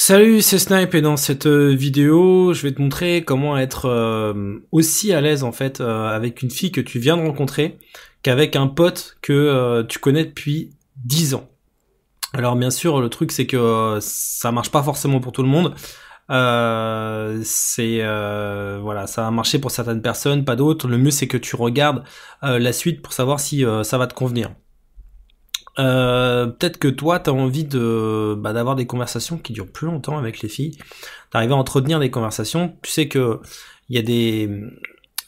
Salut, c'est Snipe et dans cette vidéo, je vais te montrer comment être aussi à l'aise en fait avec une fille que tu viens de rencontrer qu'avec un pote que tu connais depuis 10 ans. Alors bien sûr, le truc c'est que ça marche pas forcément pour tout le monde. Voilà, ça va marcher pour certaines personnes, pas d'autres. Le mieux c'est que tu regardes la suite pour savoir si ça va te convenir. Peut-être que toi, tu as envie d'avoir des conversations qui durent plus longtemps avec les filles, d'arriver à entretenir des conversations. Tu sais que il y a des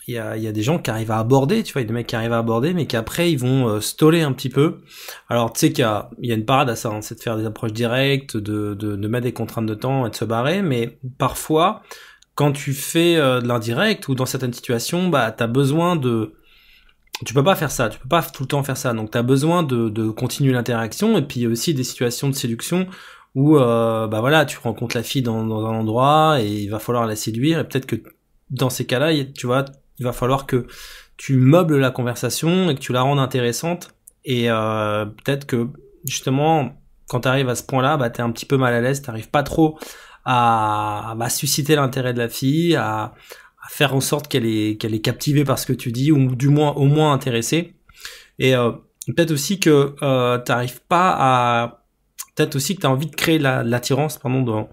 il y a des gens qui arrivent à aborder, tu vois, il y a des mecs qui arrivent à aborder, mais qu'après ils vont stoller un petit peu. Alors tu sais qu'il y a une parade à ça, hein, c'est de faire des approches directes, de mettre des contraintes de temps et de se barrer, mais parfois, quand tu fais de l'indirect ou dans certaines situations, bah t'as besoin de tu peux pas faire ça, tu peux pas tout le temps faire ça. Donc tu as besoin de continuer l'interaction et puis il y a aussi des situations de séduction où bah voilà, tu rencontres la fille dans un endroit et il va falloir la séduire et peut-être que dans ces cas-là, tu vois, il va falloir que tu meubles la conversation et que tu la rendes intéressante et peut-être que justement quand tu arrives à ce point-là, bah tu es un petit peu mal à l'aise, tu n'arrives pas trop à susciter l'intérêt de la fille, à faire en sorte qu'elle est captivée par ce que tu dis ou du moins au moins intéressée et peut-être aussi que t'arrives pas à peut-être aussi que tu as envie de créer l'attirance pardon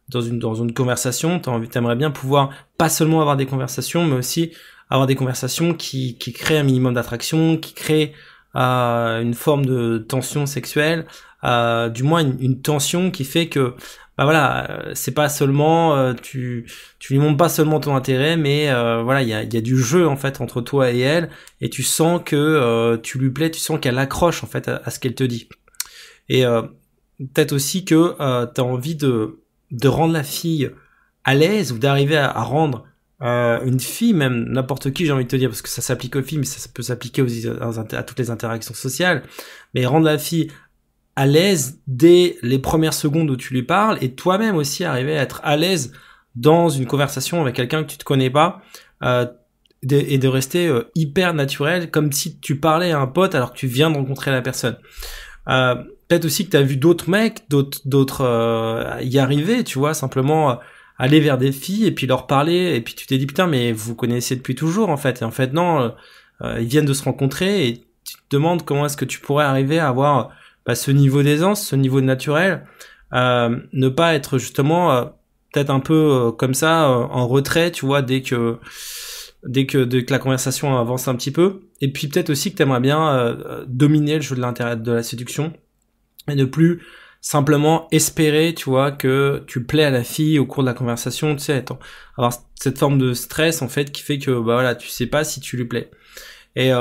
dans une conversation, t'aimerais bien pouvoir pas seulement avoir des conversations mais aussi avoir des conversations qui créent un minimum d'attraction, qui créent une forme de tension sexuelle, du moins une tension qui fait que bah voilà, c'est pas seulement tu lui montres pas seulement ton intérêt, mais voilà, il y a du jeu en fait entre toi et elle, et tu sens que tu lui plais, tu sens qu'elle accroche en fait à ce qu'elle te dit. Et peut-être aussi que t'as envie de rendre la fille à l'aise ou d'arriver à rendre une fille, même n'importe qui, j'ai envie de te dire, parce que ça s'applique aux filles, mais ça peut s'appliquer aussi à toutes les interactions sociales, mais rendre la fille à l'aise dès les premières secondes où tu lui parles et toi-même aussi arriver à être à l'aise dans une conversation avec quelqu'un que tu te connais pas et de rester hyper naturel comme si tu parlais à un pote alors que tu viens de rencontrer la personne. Peut-être aussi que tu as vu d'autres mecs, d'autres y arriver, tu vois, simplement aller vers des filles et puis leur parler et puis tu t'es dit putain mais vous connaissez depuis toujours en fait et en fait non, ils viennent de se rencontrer et tu te demandes comment est-ce que tu pourrais arriver à avoir ce niveau d'aisance, ce niveau de naturel, ne pas être justement peut-être un peu comme ça en retrait, tu vois, dès que la conversation avance un petit peu. Et puis peut-être aussi que tu aimerais bien dominer le jeu de l'intérêt de la séduction et ne plus simplement espérer, tu vois, que tu plais à la fille au cours de la conversation, tu sais, avoir cette forme de stress en fait qui fait que bah voilà, tu sais pas si tu lui plais. Et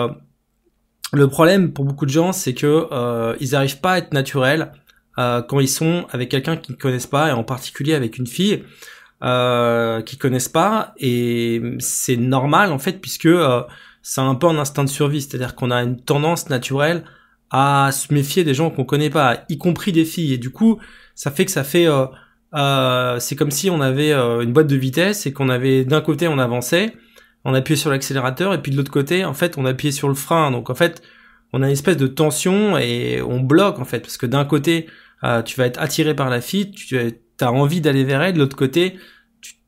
le problème pour beaucoup de gens, c'est que ils arrivent pas à être naturels quand ils sont avec quelqu'un qu'ils ne connaissent pas, et en particulier avec une fille qu'ils connaissent pas. Et c'est normal en fait, puisque c'est un peu un instinct de survie, c'est-à-dire qu'on a une tendance naturelle à se méfier des gens qu'on connaît pas, y compris des filles. Et du coup, ça fait c'est comme si on avait une boîte de vitesse et qu'on avait d'un côté on avançait, on appuyait sur l'accélérateur et puis de l'autre côté en fait on appuyait sur le frein. Donc en fait on a une espèce de tension et on bloque en fait parce que d'un côté tu vas être attiré par la fille, tu as envie d'aller vers elle, de l'autre côté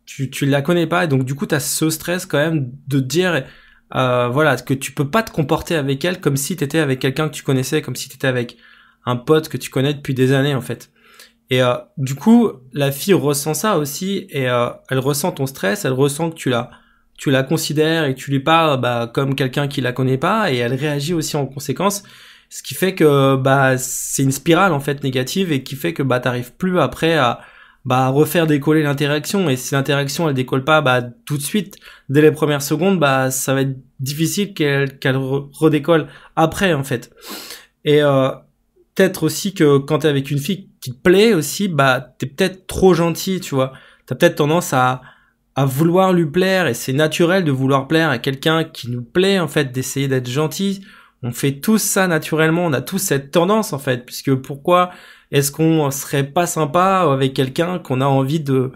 tu la connais pas et donc du coup tu as ce stress quand même de te dire voilà que tu peux pas te comporter avec elle comme si tu étais avec quelqu'un que tu connaissais, comme si tu étais avec un pote que tu connais depuis des années en fait. Et du coup la fille ressent ça aussi et elle ressent ton stress, elle ressent que tu la considères et que tu lui parles comme quelqu'un qui la connaît pas et elle réagit aussi en conséquence, ce qui fait que c'est une spirale en fait négative et qui fait que t'arrives plus après à refaire décoller l'interaction, et si l'interaction elle décolle pas tout de suite dès les premières secondes, ça va être difficile qu'elle redécolle après en fait. Et peut-être aussi que quand t'es avec une fille qui te plaît aussi, t'es peut-être trop gentil, tu vois, t'as peut-être tendance à vouloir lui plaire, et c'est naturel de vouloir plaire à quelqu'un qui nous plaît en fait, d'essayer d'être gentil. On fait tous ça naturellement, on a tous cette tendance en fait, puisque pourquoi est-ce qu'on serait pas sympa avec quelqu'un qu'on a envie de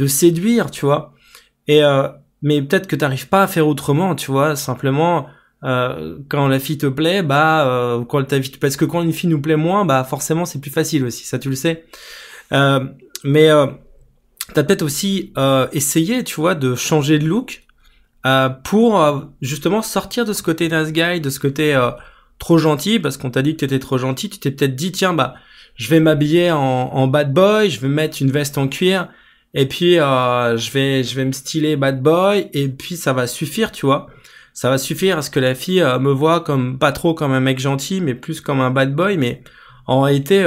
séduire, tu vois. Et mais peut-être que t'arrives pas à faire autrement, tu vois, simplement quand la fille te plaît, quand parce que quand une fille nous plaît moins, forcément c'est plus facile aussi, ça tu le sais. Mais t'as peut-être aussi essayé, tu vois, de changer de look pour justement sortir de ce côté nice guy, de ce côté trop gentil, parce qu'on t'a dit que t'étais trop gentil. Tu t'es peut-être dit, tiens, bah, je vais m'habiller en bad boy, je vais mettre une veste en cuir, et puis je vais me styler bad boy, et puis ça va suffire, tu vois. Ça va suffire à ce que la fille me voit comme pas trop comme un mec gentil, mais plus comme un bad boy. Mais en réalité,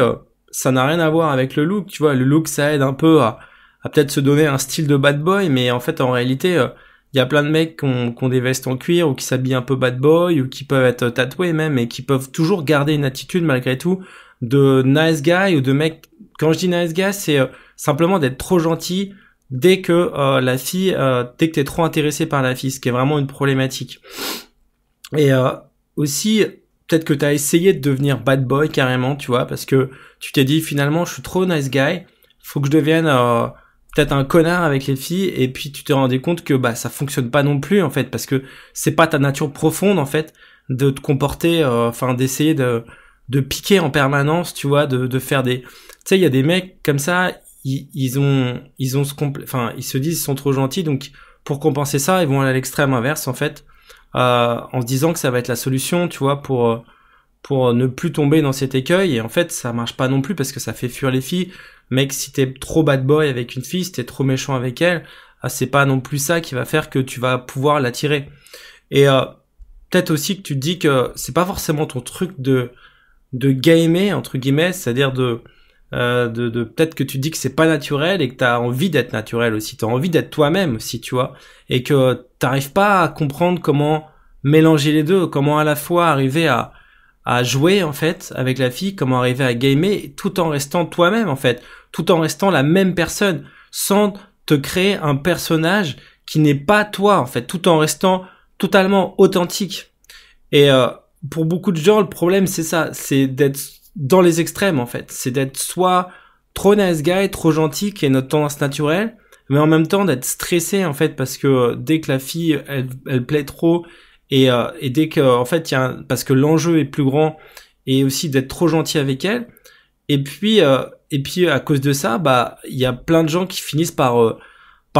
ça n'a rien à voir avec le look, tu vois. Le look, ça aide un peu à peut-être se donner un style de bad boy, mais en fait, en réalité, il y a plein de mecs qui ont des vestes en cuir ou qui s'habillent un peu bad boy ou qui peuvent être tatoués même et qui peuvent toujours garder une attitude malgré tout de nice guy ou de mec. Quand je dis nice guy, c'est simplement d'être trop gentil dès que la fille, dès que t'es trop intéressé par la fille, ce qui est vraiment une problématique. Et aussi, peut-être que t'as essayé de devenir bad boy carrément, tu vois, parce que tu t'es dit finalement, je suis trop nice guy, faut que je devienne peut-être un connard avec les filles, et puis tu t'es rendu compte que bah ça fonctionne pas non plus en fait, parce que c'est pas ta nature profonde en fait de te comporter, enfin d'essayer de piquer en permanence, tu vois, de faire des, tu sais, il y a des mecs comme ça, ils se disent ils sont trop gentils, donc pour compenser ça, ils vont aller à l'extrême inverse en fait, en se disant que ça va être la solution, tu vois, pour ne plus tomber dans cet écueil. Et en fait, ça marche pas non plus parce que ça fait fuir les filles. Mec, si t'es trop bad boy avec une fille, si t'es trop méchant avec elle, c'est pas non plus ça qui va faire que tu vas pouvoir l'attirer. Et peut-être aussi que tu te dis que c'est pas forcément ton truc de gamer entre guillemets, c'est-à-dire de peut-être que tu dis que c'est pas naturel et que t'as envie d'être naturel aussi, t'as envie d'être toi-même aussi, tu vois, et que t'arrives pas à comprendre comment mélanger les deux, comment à la fois arriver à jouer en fait avec la fille, comment arriver à gamer tout en restant toi-même en fait, tout en restant la même personne, sans te créer un personnage qui n'est pas toi en fait, tout en restant totalement authentique. Et pour beaucoup de gens, le problème c'est ça, c'est d'être dans les extrêmes en fait, c'est d'être soit trop nice guy, trop gentil, qui est notre tendance naturelle, mais en même temps d'être stressé en fait parce que dès que la fille elle plaît trop et dès que en fait il y a parce que l'enjeu est plus grand et aussi d'être trop gentil avec elle, et puis à cause de ça bah il y a plein de gens qui finissent par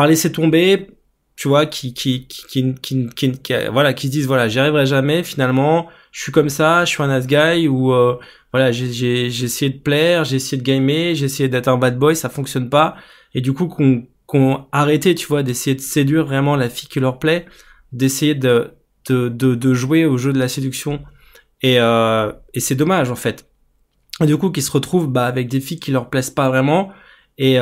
laisser tomber, tu vois, qui voilà, qui se disent voilà, j'y arriverai jamais finalement, je suis comme ça, je suis un nice guy, ou voilà, j'ai essayé de plaire, j'ai essayé de gamer, j'ai essayé d'être un bad boy, ça fonctionne pas, et du coup qu'on arrêté, tu vois, d'essayer de séduire vraiment la fille qui leur plaît, d'essayer de jouer au jeu de la séduction, et c'est dommage en fait. Et du coup qu'ils se retrouvent bah avec des filles qui leur plaisent pas vraiment, et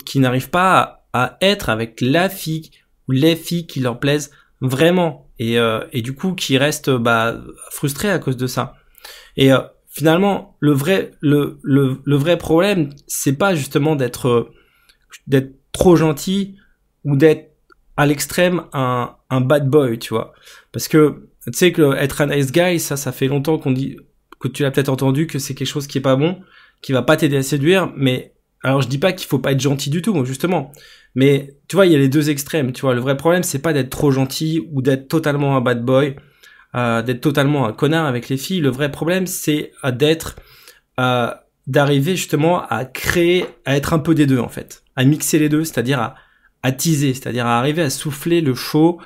qui n'arrivent pas à être avec la fille ou les filles qui leur plaisent vraiment, et du coup qui restent bah frustrés à cause de ça. Et finalement le vrai problème, c'est pas justement d'être trop gentil ou d'être à l'extrême un bad boy, tu vois, parce que tu sais que être un nice guy, ça fait longtemps qu'on dit, que tu l'as peut-être entendu, que c'est quelque chose qui est pas bon, qui va pas t'aider à séduire. Mais alors je dis pas qu'il faut pas être gentil du tout, justement, mais tu vois, il y a les deux extrêmes, tu vois. Le vrai problème, c'est pas d'être trop gentil ou d'être totalement un bad boy, d'être totalement un connard avec les filles. Le vrai problème, c'est d'arriver justement à créer, à être un peu des deux en fait, à mixer les deux, c'est-à-dire à teaser, c'est-à-dire à arriver à souffler le chaud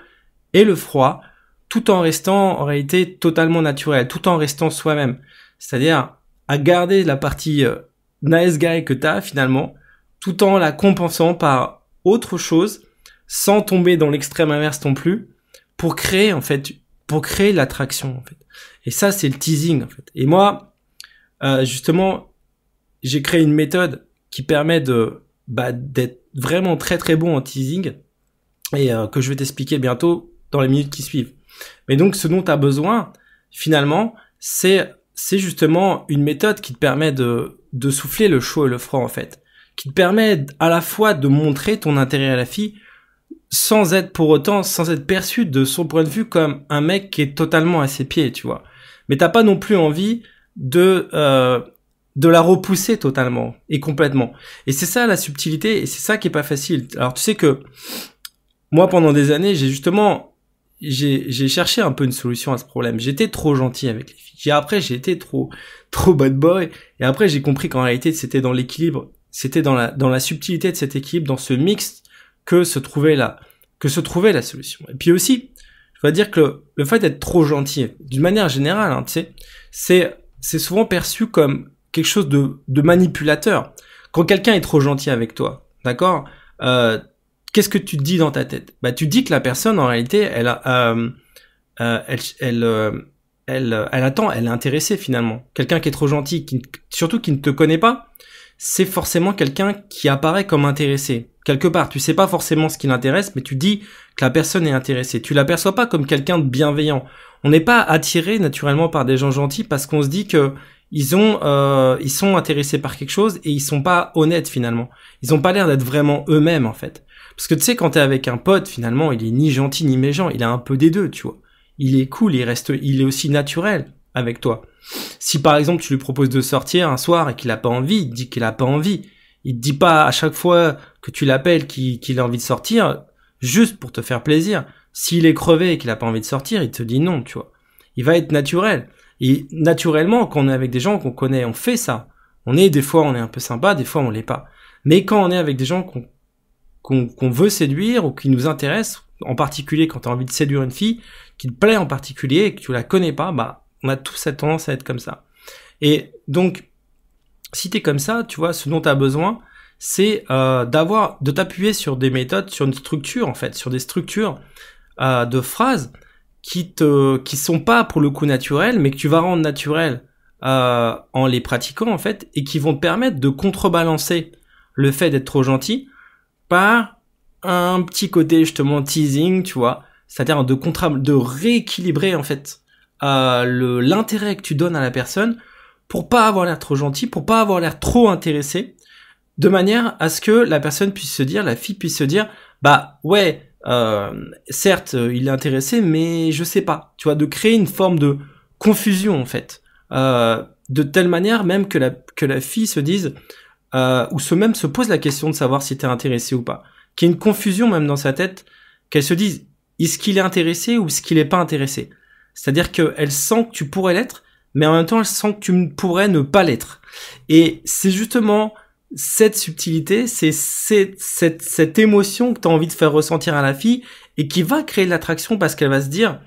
et le froid, tout en restant en réalité totalement naturel, tout en restant soi-même, c'est-à-dire à garder la partie nice guy que t'as finalement, tout en la compensant par autre chose, sans tomber dans l'extrême inverse non plus, pour créer l'attraction en fait. Et ça, c'est le teasing en fait. Et moi, justement, j'ai créé une méthode qui permet d'être vraiment très très bon en teasing, et que je vais t'expliquer bientôt dans les minutes qui suivent. Mais donc, ce dont tu as besoin, finalement, c'est justement une méthode qui te permet de souffler le chaud et le froid, en fait. Qui te permet à la fois de montrer ton intérêt à la fille, sans être perçu de son point de vue comme un mec qui est totalement à ses pieds, tu vois. Mais t'as pas non plus envie de la repousser totalement et complètement. Et c'est ça la subtilité, et c'est ça qui est pas facile. Alors, tu sais que moi, pendant des années, j'ai cherché un peu une solution à ce problème. J'étais trop gentil avec les filles. Après, j'ai été trop bad boy. Et après, j'ai compris qu'en réalité, c'était dans l'équilibre c'était dans la subtilité de cette équipe, dans ce mix que se trouvait la solution. Et puis aussi, je dois dire que le fait d'être trop gentil, d'une manière générale, hein, tu sais, c'est souvent perçu comme quelque chose de manipulateur. Quand quelqu'un est trop gentil avec toi, d'accord, qu'est-ce que tu te dis dans ta tête? Bah, tu dis que la personne, en réalité, elle attend, elle est intéressée finalement. Quelqu'un qui est trop gentil, surtout qui ne te connaît pas, c'est forcément quelqu'un qui apparaît comme intéressé. Quelque part, tu sais pas forcément ce qui l'intéresse, mais tu dis que la personne est intéressée. Tu l'aperçois pas comme quelqu'un de bienveillant. On n'est pas attiré naturellement par des gens gentils parce qu'on se dit que ils sont intéressés par quelque chose et ils sont pas honnêtes finalement. Ils ont pas l'air d'être vraiment eux-mêmes en fait. Parce que tu sais, quand t'es avec un pote, finalement, il est ni gentil ni méchant, il a un peu des deux, tu vois. Il est cool, il est aussi naturel avec toi. Si par exemple tu lui proposes de sortir un soir et qu'il a pas envie, il te dit qu'il a pas envie. Il te dit pas à chaque fois que tu l'appelles qu'il a envie de sortir, juste pour te faire plaisir. S'il est crevé et qu'il a pas envie de sortir, il te dit non, tu vois. Il va être naturel. Et naturellement, quand on est avec des gens qu'on connaît, on fait ça. Des fois on est un peu sympa, des fois on l'est pas. Mais quand on est avec des gens qu'on veut séduire ou qui nous intéressent, en particulier quand tu as envie de séduire une fille, qui te plaît en particulier et que tu la connais pas, bah, on a tous cette tendance à être comme ça. Et donc, si t'es comme ça, tu vois, ce dont tu as besoin, c'est de t'appuyer sur des méthodes, sur une structure en fait, sur des structures de phrases qui sont pas pour le coup naturelles, mais que tu vas rendre naturelles en les pratiquant en fait, et qui vont te permettre de contrebalancer le fait d'être trop gentil par un petit côté justement teasing, tu vois, c'est-à-dire de rééquilibrer en fait l'intérêt que tu donnes à la personne pour pas avoir l'air trop gentil, pour pas avoir l'air trop intéressé, de manière à ce que la personne puisse se dire, la fille puisse se dire, bah ouais, certes il est intéressé, mais je sais pas, tu vois, de créer une forme de confusion en fait, de telle manière même que la fille se dise, ou se pose la question de savoir si t'es intéressé ou pas, qu'il y ait une confusion même dans sa tête, qu'elle se dise, est-ce qu'il est intéressé ou est-ce qu'il est pas intéressé? C'est-à-dire qu'elle sent que tu pourrais l'être, mais en même temps elle sent que tu pourrais ne pas l'être. Et c'est justement cette subtilité, c'est cette émotion que tu as envie de faire ressentir à la fille et qui va créer de l'attraction parce qu'elle va se dire,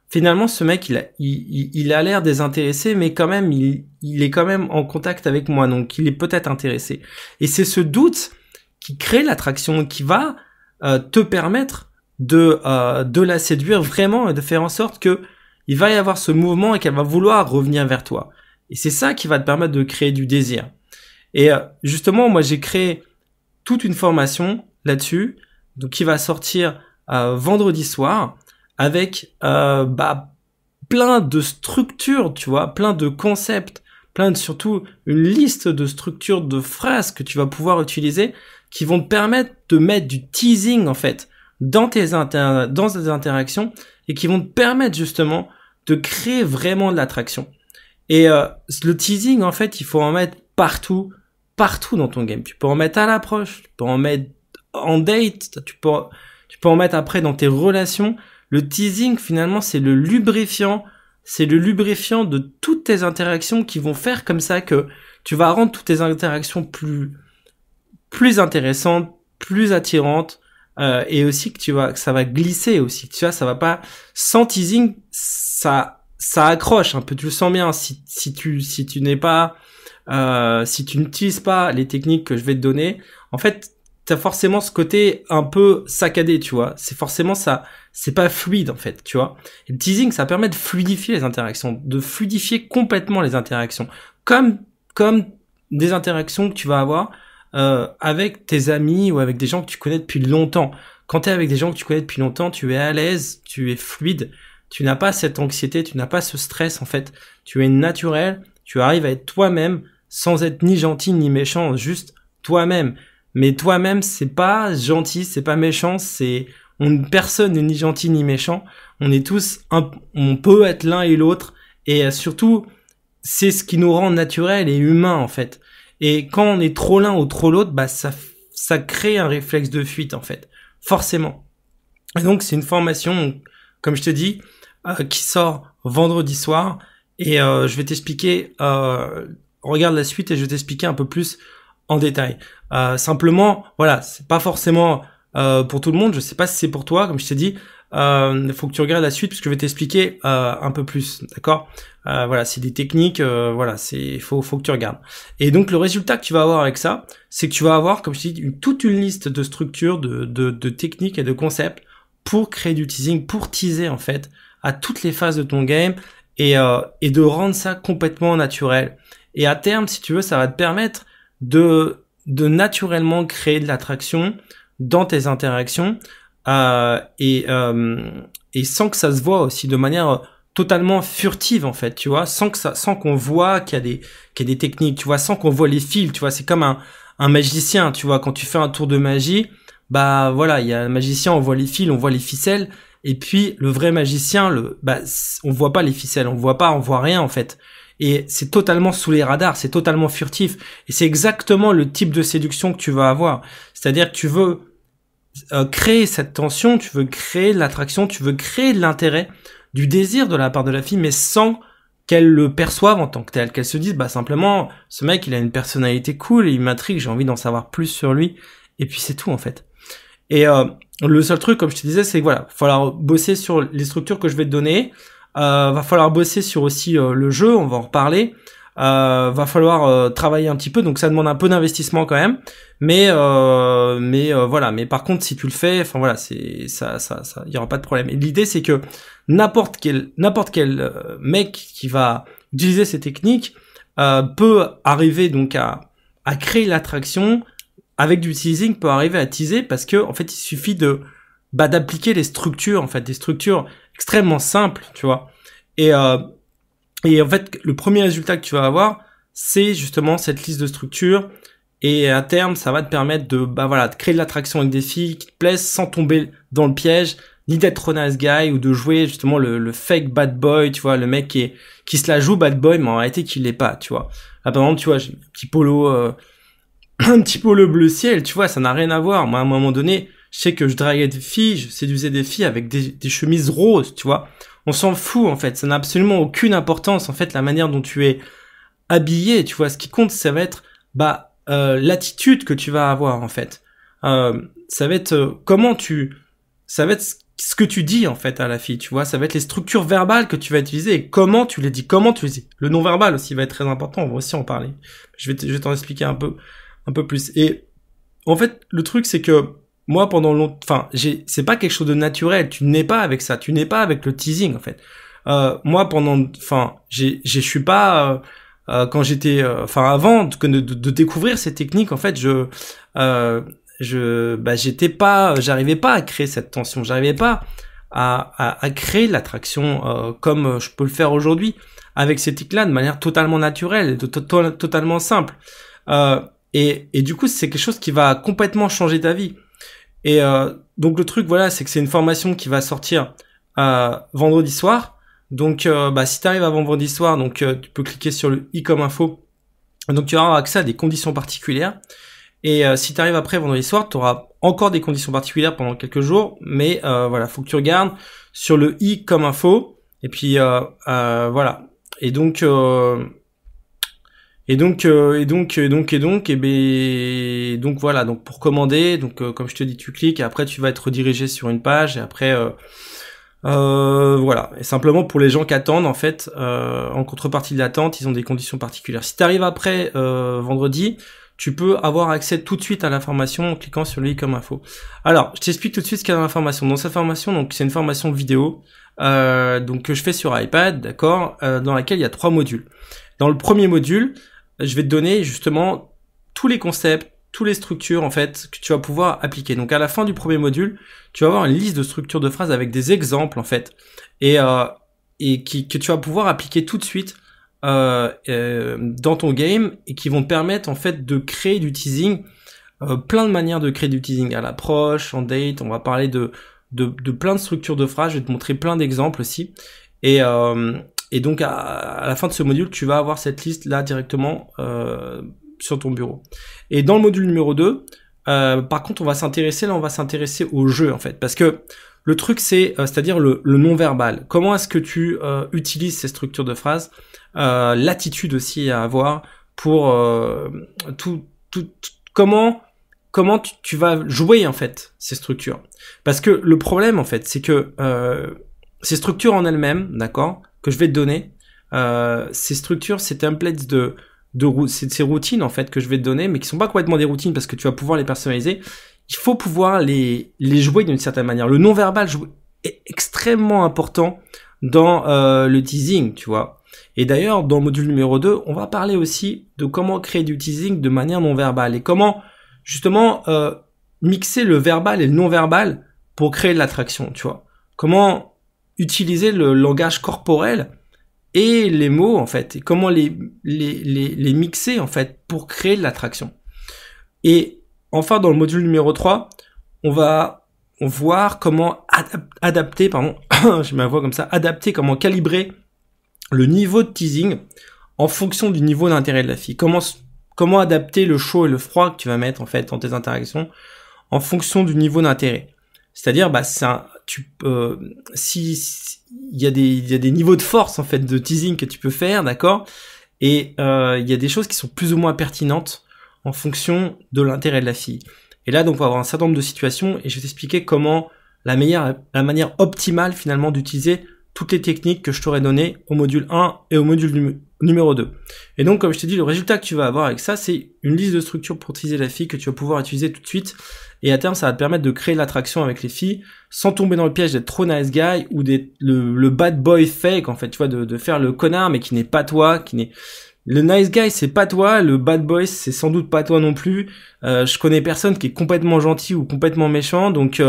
finalement ce mec il a l'air désintéressé, mais quand même il est quand même en contact avec moi, donc il est peut-être intéressé. Et c'est ce doute qui crée l'attraction, qui va te permettre de la séduire vraiment et de faire en sorte que il va y avoir ce mouvement et qu'elle va vouloir revenir vers toi. Et c'est ça qui va te permettre de créer du désir. Et justement, moi j'ai créé toute une formation là-dessus, donc qui va sortir vendredi soir avec plein de structures, tu vois, plein de concepts, surtout une liste de structures de phrases que tu vas pouvoir utiliser qui vont te permettre de mettre du teasing en fait dans tes interactions et qui vont te permettre justement de créer vraiment de l'attraction. Et le teasing en fait, il faut en mettre partout dans ton game. Tu peux en mettre à l'approche, tu peux en mettre en date, tu peux en mettre après dans tes relations. Le teasing finalement c'est le lubrifiant de toutes tes interactions qui vont faire comme ça que tu vas rendre toutes tes interactions plus intéressantes, plus attirantes, et aussi que ça va glisser aussi. Tu vois, ça va pas, sans teasing, ça accroche un peu. Tu le sens bien. Si tu n'es pas, si tu n'utilises pas les techniques que je vais te donner, en fait, t'as forcément ce côté un peu saccadé, tu vois. C'est forcément ça, c'est pas fluide en fait, tu vois. Et le teasing, ça permet de fluidifier les interactions, de fluidifier complètement les interactions, comme des interactions que tu vas avoir avec tes amis ou avec des gens que tu connais depuis longtemps. Quand t'es avec des gens que tu connais depuis longtemps, tu es à l'aise, tu es fluide, tu n'as pas cette anxiété, tu n'as pas ce stress en fait. Tu es naturel, tu arrives à être toi-même sans être ni gentil ni méchant, juste toi-même. Mais toi-même, c'est pas gentil, c'est pas méchant, personne n'est ni gentil ni méchant. On est tous on peut être l'un et l'autre. Et surtout, c'est ce qui nous rend naturel et humain, en fait. Et quand on est trop l'un ou trop l'autre, bah, ça crée un réflexe de fuite, en fait. Forcément. Et donc, c'est une formation, comme je te dis, qui sort vendredi soir. Et je vais t'expliquer, regarde la suite et je vais t'expliquer un peu plus en détail. Simplement, voilà, c'est pas forcément pour tout le monde. Je sais pas si c'est pour toi, comme je t'ai dit. Faut que tu regardes la suite parce que je vais t'expliquer un peu plus, d'accord. Voilà, c'est des techniques, voilà, faut que tu regardes. Et donc le résultat que tu vas avoir avec ça, c'est que tu vas avoir, comme je dis, toute une liste de structures, de techniques et de concepts pour créer du teasing, pour teaser en fait à toutes les phases de ton game et de rendre ça complètement naturel. Et à terme, si tu veux, ça va te permettre de naturellement créer de l'attraction dans tes interactions. Et sans que ça se voit aussi, de manière totalement furtive en fait, tu vois, sans qu'on voit qu'il y a des techniques, tu vois, sans qu'on voit les fils, tu vois, c'est comme un magicien, tu vois, quand tu fais un tour de magie, bah voilà, il y a un magicien, on voit les fils, on voit les ficelles, et puis le vrai magicien, on voit pas les ficelles, on voit rien en fait. Et c'est totalement sous les radars, c'est totalement furtif, et c'est exactement le type de séduction que tu vas avoir. C'est-à-dire que tu veux créer cette tension, tu veux créer de l'attraction, tu veux créer de l'intérêt, du désir de la part de la fille, mais sans qu'elle le perçoive en tant que tel, qu'elle se dise, bah simplement, ce mec, il a une personnalité cool, et il m'intrigue, j'ai envie d'en savoir plus sur lui, et puis c'est tout en fait. Et le seul truc, comme je te disais, c'est que voilà, il va falloir bosser sur les structures que je vais te donner, va falloir bosser sur aussi le jeu, on va en reparler, va falloir travailler un petit peu, donc ça demande un peu d'investissement quand même, mais voilà, mais par contre si tu le fais, enfin voilà, c'est ça il y aura pas de problème. Et l'idée c'est que n'importe quel mec qui va utiliser ces techniques peut arriver donc à créer l'attraction avec du teasing, peut arriver à teaser, parce que en fait il suffit d'appliquer les structures, en fait des structures extrêmement simples, tu vois. Et en fait, le premier résultat que tu vas avoir, c'est justement cette liste de structures. Et à terme, ça va te permettre de créer de l'attraction avec des filles qui te plaisent sans tomber dans le piège, ni d'être nice guy ou de jouer justement le fake bad boy, tu vois, le mec qui se la joue bad boy, mais en réalité qui l'est pas, tu vois. Là, par exemple, tu vois, j'ai un petit polo, un petit polo bleu ciel, tu vois, ça n'a rien à voir. Moi, à un moment donné, je sais que je draguais des filles, je séduisais des filles avec des chemises roses, tu vois. On s'en fout, en fait. Ça n'a absolument aucune importance, en fait, la manière dont tu es habillé, tu vois. Ce qui compte, ça va être, l'attitude que tu vas avoir, en fait. Ça va être ça va être ce que tu dis, en fait, à la fille, tu vois. Ça va être les structures verbales que tu vas utiliser et comment tu les dis, Le non-verbal aussi va être très important, on va aussi en parler. Je vais t'en expliquer un peu plus. Et, en fait, le truc, c'est que, moi, pendant longtemps, c'est pas quelque chose de naturel. Tu n'es pas avec ça. Tu n'es pas avec le teasing, en fait. Moi, je suis pas, quand j'étais, avant de découvrir ces techniques, en fait, j'arrivais pas à créer cette tension. J'arrivais pas à créer l'attraction, comme je peux le faire aujourd'hui, avec ces techniques-là, de manière totalement naturelle, totalement simple. Et du coup, c'est quelque chose qui va complètement changer ta vie. Et donc le truc, voilà, c'est que c'est une formation qui va sortir vendredi soir. Donc si tu arrives avant vendredi soir, donc tu peux cliquer sur le i comme info. Donc tu auras accès à des conditions particulières. Et si tu arrives après vendredi soir, tu auras encore des conditions particulières pendant quelques jours. Mais voilà, faut que tu regardes sur le i comme info. Et puis voilà. Et donc voilà, donc pour commander, donc comme je te dis, tu cliques et après tu vas être redirigé sur une page et après voilà. Et simplement pour les gens qui attendent, en fait, en contrepartie de l'attente, ils ont des conditions particulières. Si tu arrives après vendredi, tu peux avoir accès tout de suite à l'information en cliquant sur le i comme info. Alors, je t'explique tout de suite ce qu'il y a dans l'information. Dans cette formation, donc c'est une formation vidéo donc que je fais sur iPad, d'accord, dans laquelle il y a 3 modules. Dans le premier module, je vais te donner justement tous les concepts, toutes les structures en fait que tu vas pouvoir appliquer. Donc à la fin du premier module, tu vas avoir une liste de structures de phrases avec des exemples en fait, et que tu vas pouvoir appliquer tout de suite dans ton game et qui vont te permettre en fait de créer du teasing, plein de manières de créer du teasing à l'approche, en date. On va parler de plein de structures de phrases. Je vais te montrer plein d'exemples aussi. Et donc à la fin de ce module, tu vas avoir cette liste là directement sur ton bureau. Et dans le module numéro 2, par contre, on va s'intéresser au jeu en fait, parce que le truc c'est-à-dire le non-verbal. Comment est-ce que tu utilises ces structures de phrases, l'attitude aussi à avoir pour comment tu vas jouer en fait ces structures. Parce que le problème en fait, c'est que ces structures en elles-mêmes, d'accord, que je vais te donner, ces structures, ces templates ces routines en fait que je vais te donner, mais qui sont pas complètement des routines parce que tu vas pouvoir les personnaliser. Il faut pouvoir les jouer d'une certaine manière. Le non-verbal est extrêmement important dans le teasing, tu vois. Et d'ailleurs, dans le module numéro 2, on va parler aussi de comment créer du teasing de manière non-verbale et comment justement mixer le verbal et le non-verbal pour créer de l'attraction, tu vois. Comment utiliser le langage corporel et les mots en fait, et comment les mixer en fait pour créer de l'attraction. Et enfin, dans le module numéro 3, on va voir comment adapter, j'ai ma voix comme ça, comment calibrer le niveau de teasing en fonction du niveau d'intérêt de la fille. Comment adapter le chaud et le froid que tu vas mettre en fait dans tes interactions en fonction du niveau d'intérêt. C'est-à-dire, il y a des niveaux de force en fait de teasing que tu peux faire, d'accord, et il y a des choses qui sont plus ou moins pertinentes en fonction de l'intérêt de la fille. Et là, donc, on va avoir un certain nombre de situations et je vais t'expliquer comment la manière optimale finalement d'utiliser toutes les techniques que je t'aurais données au module 1 et au module numéro 2. Et donc, comme je t'ai dit, le résultat que tu vas avoir avec ça, c'est une liste de structures pour teaser la fille que tu vas pouvoir utiliser tout de suite. Et à terme, ça va te permettre de créer de l'attraction avec les filles sans tomber dans le piège d'être trop nice guy ou d'être le bad boy fake, en fait, tu vois, de faire le connard, mais qui n'est pas toi, le nice guy, c'est pas toi, le bad boy, c'est sans doute pas toi non plus. Je connais personne qui est complètement gentil ou complètement méchant, donc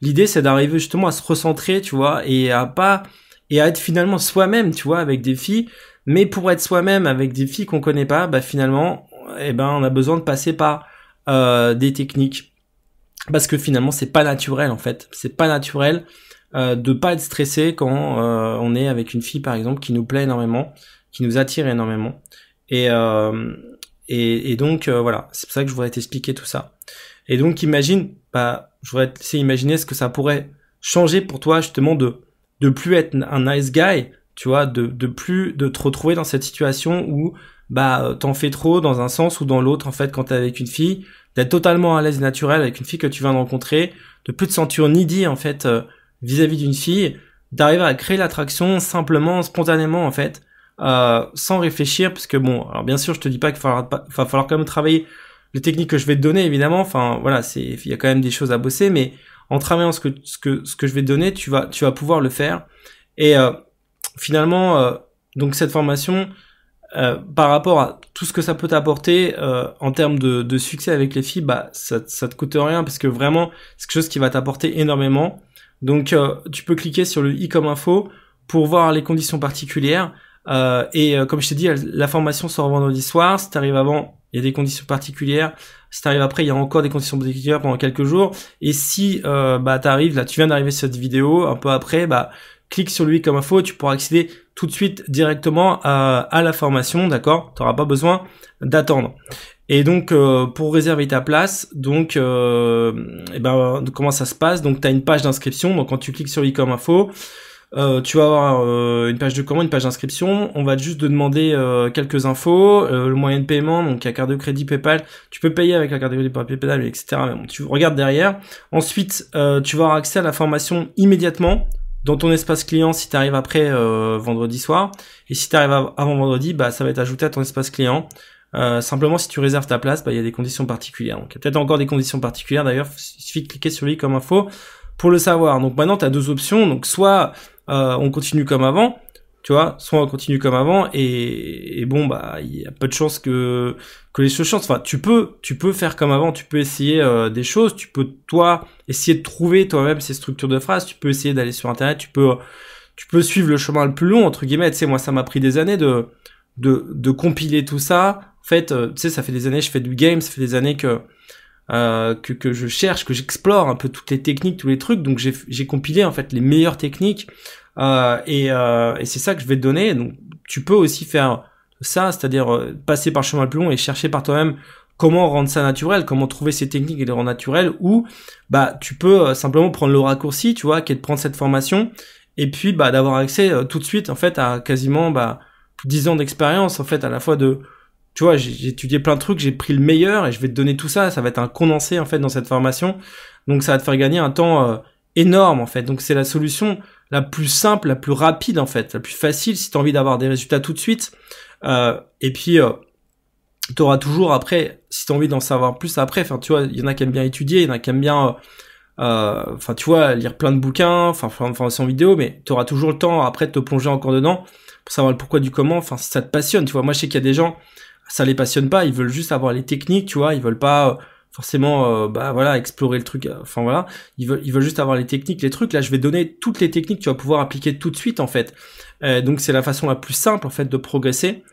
l'idée, c'est d'arriver justement à se recentrer, tu vois, et à être finalement soi-même, tu vois, avec des filles. Mais pour être soi-même avec des filles qu'on connaît pas, bah finalement, on a besoin de passer par des techniques. Parce que finalement, c'est pas naturel en fait. C'est pas naturel de pas être stressé quand on est avec une fille par exemple qui nous plaît énormément, qui nous attire énormément. Et donc voilà, c'est pour ça que je voudrais t'expliquer tout ça. Et donc imagine, je voudrais te laisser imaginer ce que ça pourrait changer pour toi justement de plus être un nice guy, tu vois, de te retrouver dans cette situation où t'en fais trop dans un sens ou dans l'autre en fait quand t'es avec une fille, d'être totalement à l'aise et naturel avec une fille que tu viens de rencontrer, de plus te sentir needy en fait vis-à-vis d'une fille, d'arriver à créer l'attraction simplement, spontanément en fait, sans réfléchir, parce que bon, alors bien sûr je te dis pas qu'il va falloir quand même travailler les techniques que je vais te donner évidemment, enfin voilà, il y a quand même des choses à bosser, mais en travaillant ce que je vais te donner, tu vas pouvoir le faire. Et finalement, donc cette formation, par rapport à tout ce que ça peut t'apporter en termes de succès avec les filles, ça te coûte rien parce que vraiment c'est quelque chose qui va t'apporter énormément. Donc tu peux cliquer sur le i comme info pour voir les conditions particulières. Comme je t'ai dit, la formation sort vendredi soir. Si t'arrives avant, il y a des conditions particulières. Si t'arrives après, il y a encore des conditions particulières pendant quelques jours. Et si t'arrives, là tu viens d'arriver sur cette vidéo, un peu après, clique sur lui comme info, tu pourras accéder tout de suite directement à la formation, d'accord? Tu n'auras pas besoin d'attendre. Et donc pour réserver ta place, donc comment ça se passe? Donc tu as une page d'inscription, donc quand tu cliques sur lui comme info, tu vas avoir une page de commande, une page d'inscription. On va juste te demander quelques infos, le moyen de paiement, donc la carte de crédit PayPal. Tu peux payer avec la carte de crédit PayPal, etc. Mais bon, tu regardes derrière. Ensuite, tu vas avoir accès à la formation immédiatement dans ton espace client si tu arrives après vendredi soir. Et si tu arrives avant vendredi, ça va être ajouté à ton espace client. Simplement, si tu réserves ta place, il y a des conditions particulières. Donc, il y a peut-être encore des conditions particulières. D'ailleurs, il suffit de cliquer sur lui comme info pour le savoir. Donc maintenant, tu as deux options. Donc soit on continue comme avant, tu vois, soit on continue comme avant et bon, il y a peu de chances que les choses changent. Enfin, tu peux faire comme avant, tu peux essayer des choses, tu peux toi essayer de trouver toi-même ces structures de phrases, tu peux essayer d'aller sur internet, tu peux suivre le chemin le plus long entre guillemets. Tu sais, moi ça m'a pris des années de compiler tout ça. En fait, tu sais, ça fait des années que je fais du game, ça fait des années que je cherche, que j'explore un peu toutes les techniques, tous les trucs. Donc j'ai compilé en fait les meilleures techniques et c'est ça que je vais te donner. Donc tu peux aussi faire ça, c'est-à-dire passer par le chemin le plus long et chercher par toi-même comment rendre ça naturel, comment trouver ces techniques et les rendre naturelles, ou tu peux simplement prendre le raccourci, tu vois, qui est de prendre cette formation et puis d'avoir accès tout de suite en fait à quasiment plus de 10 ans d'expérience en fait, à la fois de tu vois, j'ai étudié plein de trucs, j'ai pris le meilleur et je vais te donner tout ça. Ça va être un condensé en fait dans cette formation. Donc ça va te faire gagner un temps énorme en fait. Donc c'est la solution la plus simple, la plus rapide en fait, la plus facile si tu as envie d'avoir des résultats tout de suite. Et puis tu auras toujours après, si tu as envie d'en savoir plus après, enfin tu vois, il y en a qui aiment bien étudier, il y en a qui aiment bien enfin tu vois, lire plein de bouquins, enfin faire une formation vidéo, mais tu auras toujours le temps après de te plonger encore dedans pour savoir le pourquoi du comment, enfin si ça te passionne, tu vois. Moi je sais qu'il y a des gens, ça les passionne pas, ils veulent juste avoir les techniques, tu vois, ils veulent pas forcément bah voilà, explorer le truc, enfin voilà, ils veulent juste avoir les techniques, les trucs. Là je vais donner toutes les techniques que tu vas pouvoir appliquer tout de suite en fait. Donc c'est la façon la plus simple en fait de progresser.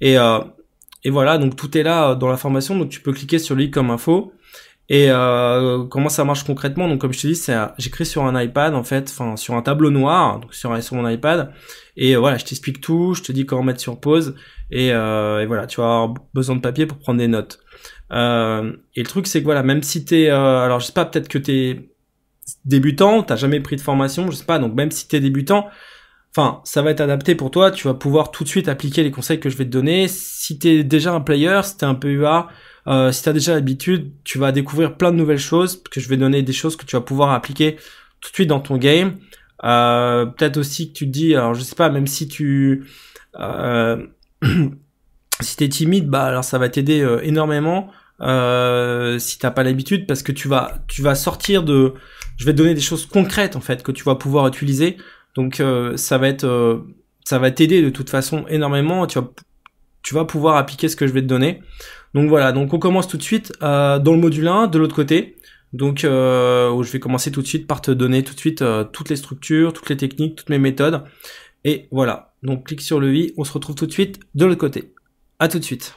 Et voilà, donc tout est là dans la formation, donc tu peux cliquer sur le i comme info. Et comment ça marche concrètement? Donc comme je te dis, j'écris sur un iPad en fait, enfin sur un tableau noir, donc sur mon iPad. Et voilà, je t'explique tout, je te dis comment mettre sur pause. Et voilà, tu vas avoir besoin de papier pour prendre des notes. Et le truc c'est que voilà, même si t'es, alors je sais pas, peut-être que t'es débutant, t'as jamais pris de formation, je sais pas, donc même si t'es débutant, enfin, ça va être adapté pour toi, tu vas pouvoir tout de suite appliquer les conseils que je vais te donner. Si t'es déjà un player, si t'es un PUA, si t'as déjà l'habitude, tu vas découvrir plein de nouvelles choses, parce que je vais donner des choses que tu vas pouvoir appliquer tout de suite dans ton game. Peut-être aussi que tu te dis, alors je sais pas, même si si t'es timide, bah alors ça va t'aider énormément. Si t'as pas l'habitude, parce que tu vas sortir je vais te donner des choses concrètes en fait que tu vas pouvoir utiliser. Donc ça va t'aider de toute façon énormément. Tu vas pouvoir appliquer ce que je vais te donner. Donc voilà, donc on commence tout de suite dans le module 1 de l'autre côté. Donc où je vais commencer tout de suite par te donner tout de suite toutes les structures, toutes les techniques, toutes mes méthodes. Et voilà, donc clique sur le i, on se retrouve tout de suite de l'autre côté. À tout de suite.